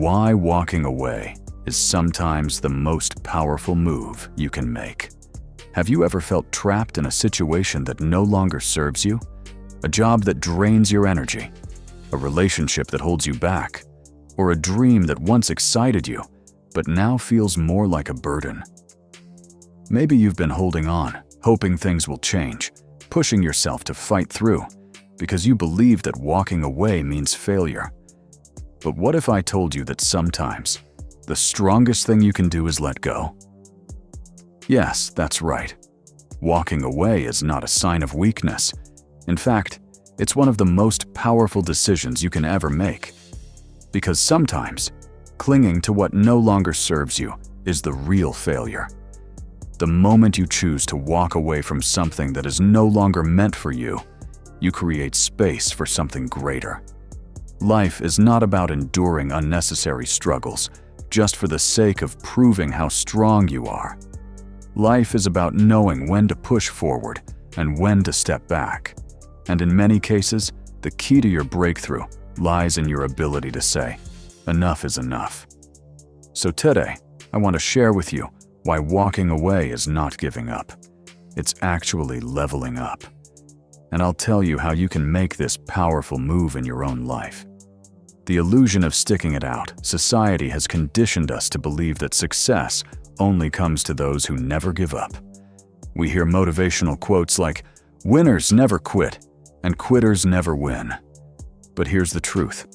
why walking away is sometimes the most powerful move you can make. Have you ever felt trapped in a situation that no longer serves you? A job that drains your energy? A relationship that holds you back? Or a dream that once excited you, but now feels more like a burden? Maybe you've been holding on, hoping things will change, pushing yourself to fight through, because you believe that walking away means failure. But what if I told you that sometimes the strongest thing you can do is let go? Yes, that's right. Walking away is not a sign of weakness. In fact, it's one of the most powerful decisions you can ever make. Because sometimes, clinging to what no longer serves you is the real failure. The moment you choose to walk away from something that is no longer meant for you, you create space for something greater. Life is not about enduring unnecessary struggles just for the sake of proving how strong you are. Life is about knowing when to push forward and when to step back. And in many cases, the key to your breakthrough lies in your ability to say, enough is enough. So today, I want to share with you why walking away is not giving up. It's actually leveling up. And I'll tell you how you can make this powerful move in your own life. The illusion of sticking it out, society has conditioned us to believe that success only comes to those who never give up. We hear motivational quotes like, "Winners never quit, and quitters never win." But here's the truth.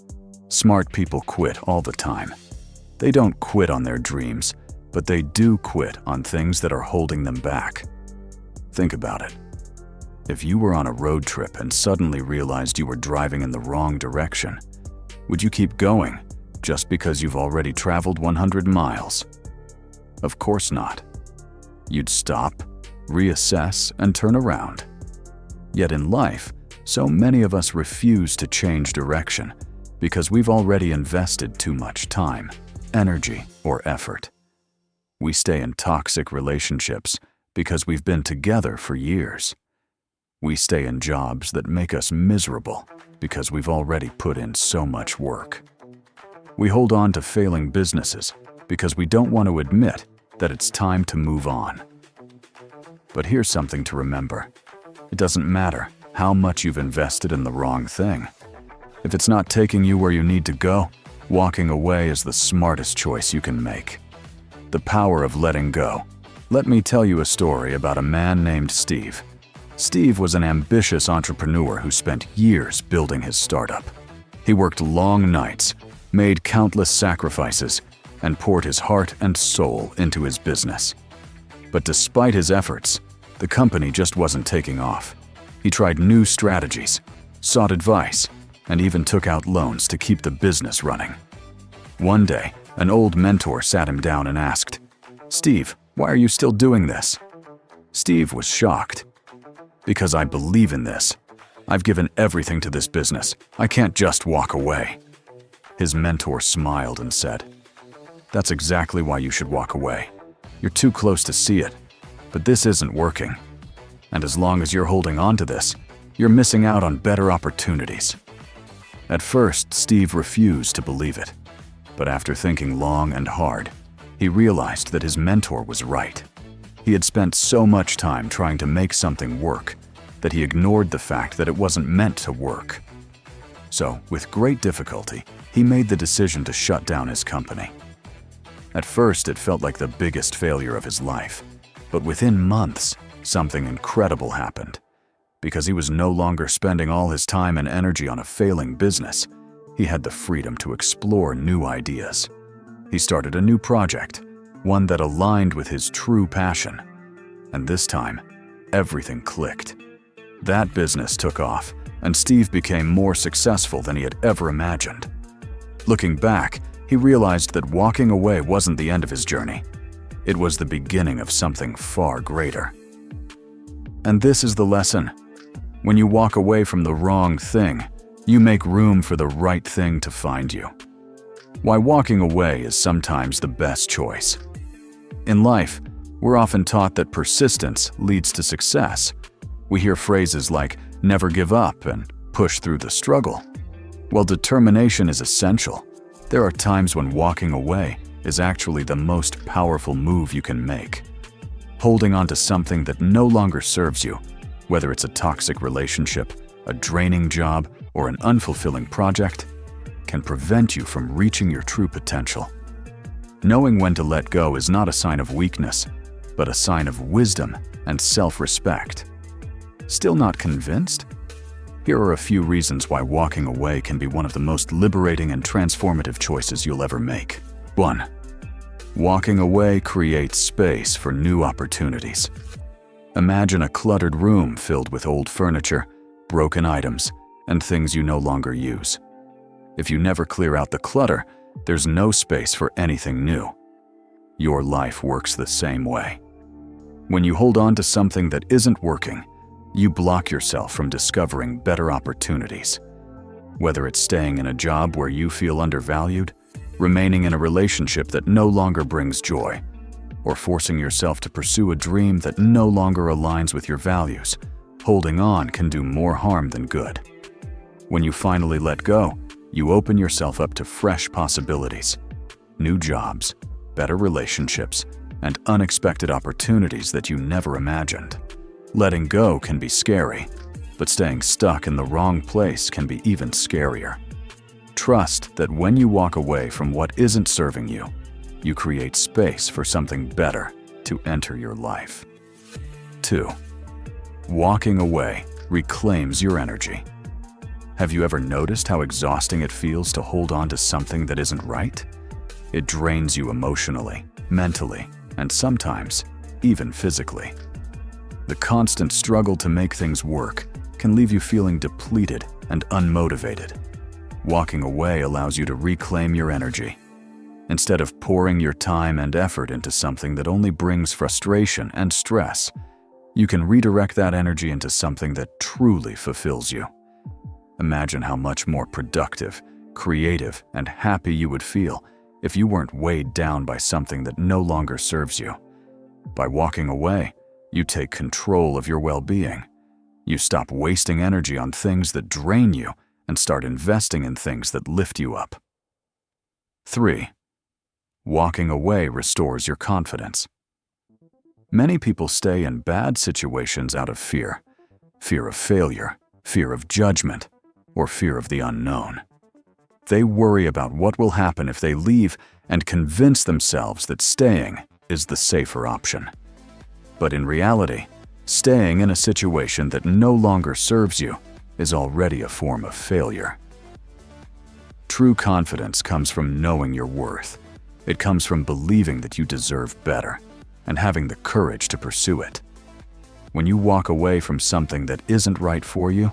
Smart people quit all the time. They don't quit on their dreams, but they do quit on things that are holding them back. Think about it. If you were on a road trip and suddenly realized you were driving in the wrong direction, would you keep going just because you've already traveled 100 miles? Of course not. You'd stop, reassess, and turn around. Yet in life, so many of us refuse to change direction because we've already invested too much time, energy, or effort. We stay in toxic relationships because we've been together for years. We stay in jobs that make us miserable because we've already put in so much work. We hold on to failing businesses because we don't want to admit that it's time to move on. But here's something to remember. It doesn't matter how much you've invested in the wrong thing. If it's not taking you where you need to go, walking away is the smartest choice you can make. The power of letting go. Let me tell you a story about a man named Steve. Steve was an ambitious entrepreneur who spent years building his startup. He worked long nights, made countless sacrifices, and poured his heart and soul into his business. But despite his efforts, the company just wasn't taking off. He tried new strategies, sought advice, and even took out loans to keep the business running. One day, an old mentor sat him down and asked, "Steve, why are you still doing this?" Steve was shocked. "Because I believe in this. I've given everything to this business. I can't just walk away." His mentor smiled and said, "That's exactly why you should walk away. You're too close to see it, but this isn't working. And as long as you're holding on to this, you're missing out on better opportunities." At first, Steve refused to believe it. But after thinking long and hard, he realized that his mentor was right. He had spent so much time trying to make something work that he ignored the fact that it wasn't meant to work. So, with great difficulty, he made the decision to shut down his company. At first, it felt like the biggest failure of his life. But within months, something incredible happened. Because he was no longer spending all his time and energy on a failing business, he had the freedom to explore new ideas. He started a new project, one that aligned with his true passion. And this time, everything clicked. That business took off, and Steve became more successful than he had ever imagined. Looking back, he realized that walking away wasn't the end of his journey. It was the beginning of something far greater. And this is the lesson. When you walk away from the wrong thing, you make room for the right thing to find you. Why walking away is sometimes the best choice. In life, we're often taught that persistence leads to success. We hear phrases like, "never give up" and "push through the struggle." While determination is essential, There are times when walking away is actually the most powerful move you can make. Holding on to something that no longer serves you, whether it's a toxic relationship, a draining job, or an unfulfilling project, can prevent you from reaching your true potential. Knowing when to let go is not a sign of weakness, but a sign of wisdom and self-respect. Still not convinced? Here are a few reasons why walking away can be one of the most liberating and transformative choices you'll ever make. 1. Walking away creates space for new opportunities. Imagine a cluttered room filled with old furniture, broken items, and things you no longer use. If you never clear out the clutter, there's no space for anything new. Your life works the same way. When you hold on to something that isn't working, you block yourself from discovering better opportunities. Whether it's staying in a job where you feel undervalued, remaining in a relationship that no longer brings joy, or forcing yourself to pursue a dream that no longer aligns with your values, holding on can do more harm than good. When you finally let go, you open yourself up to fresh possibilities, new jobs, better relationships, and unexpected opportunities that you never imagined. Letting go can be scary, but staying stuck in the wrong place can be even scarier. Trust that when you walk away from what isn't serving you, you create space for something better to enter your life. 2. Walking away reclaims your energy. Have you ever noticed how exhausting it feels to hold on to something that isn't right? It drains you emotionally, mentally, and sometimes even physically. The constant struggle to make things work can leave you feeling depleted and unmotivated. Walking away allows you to reclaim your energy. Instead of pouring your time and effort into something that only brings frustration and stress, you can redirect that energy into something that truly fulfills you. Imagine how much more productive, creative, and happy you would feel if you weren't weighed down by something that no longer serves you. By walking away, you take control of your well-being. You stop wasting energy on things that drain you and start investing in things that lift you up. 3. Walking away restores your confidence. Many people stay in bad situations out of fear. Fear of failure, fear of judgment, or fear of the unknown. They worry about what will happen if they leave and convince themselves that staying is the safer option. But in reality, staying in a situation that no longer serves you is already a form of failure. True confidence comes from knowing your worth. It comes from believing that you deserve better and having the courage to pursue it. When you walk away from something that isn't right for you,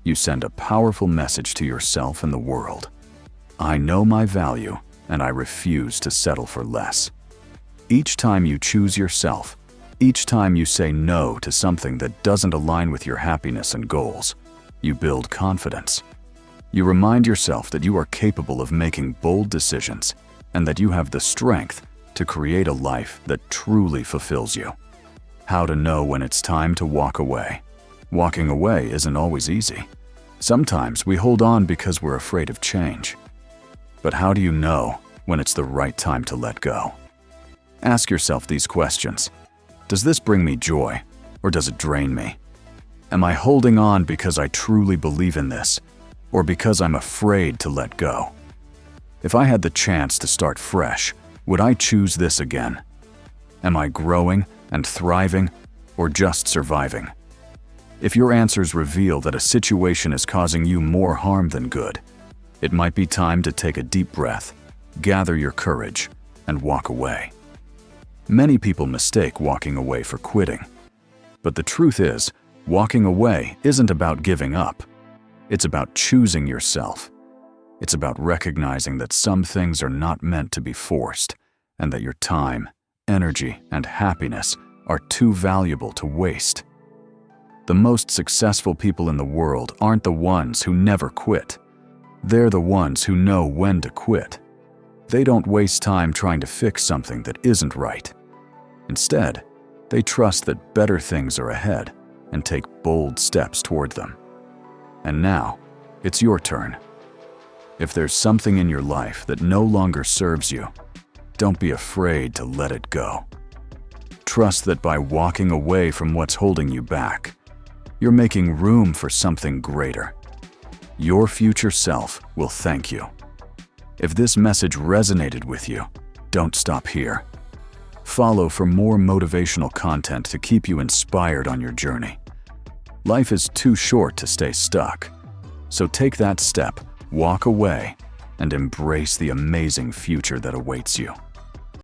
you send a powerful message to yourself and the world. I know my value, and I refuse to settle for less. Each time you choose yourself, each time you say no to something that doesn't align with your happiness and goals, you build confidence. You remind yourself that you are capable of making bold decisions and that you have the strength to create a life that truly fulfills you. How to know when it's time to walk away. Walking away isn't always easy. Sometimes we hold on because we're afraid of change. But how do you know when it's the right time to let go? Ask yourself these questions. Does this bring me joy, or does it drain me? Am I holding on because I truly believe in this, or because I'm afraid to let go? If I had the chance to start fresh, would I choose this again? Am I growing and thriving, or just surviving? If your answers reveal that a situation is causing you more harm than good, it might be time to take a deep breath, gather your courage, and walk away. Many people mistake walking away for quitting. But the truth is, walking away isn't about giving up. It's about choosing yourself. It's about recognizing that some things are not meant to be forced, and that your time, energy, and happiness are too valuable to waste. The most successful people in the world aren't the ones who never quit. They're the ones who know when to quit. They don't waste time trying to fix something that isn't right. Instead, they trust that better things are ahead and take bold steps toward them. And now, it's your turn. If there's something in your life that no longer serves you, don't be afraid to let it go. Trust that by walking away from what's holding you back, you're making room for something greater. Your future self will thank you. If this message resonated with you, don't stop here. Follow for more motivational content to keep you inspired on your journey. Life is too short to stay stuck. So take that step, walk away, and embrace the amazing future that awaits you.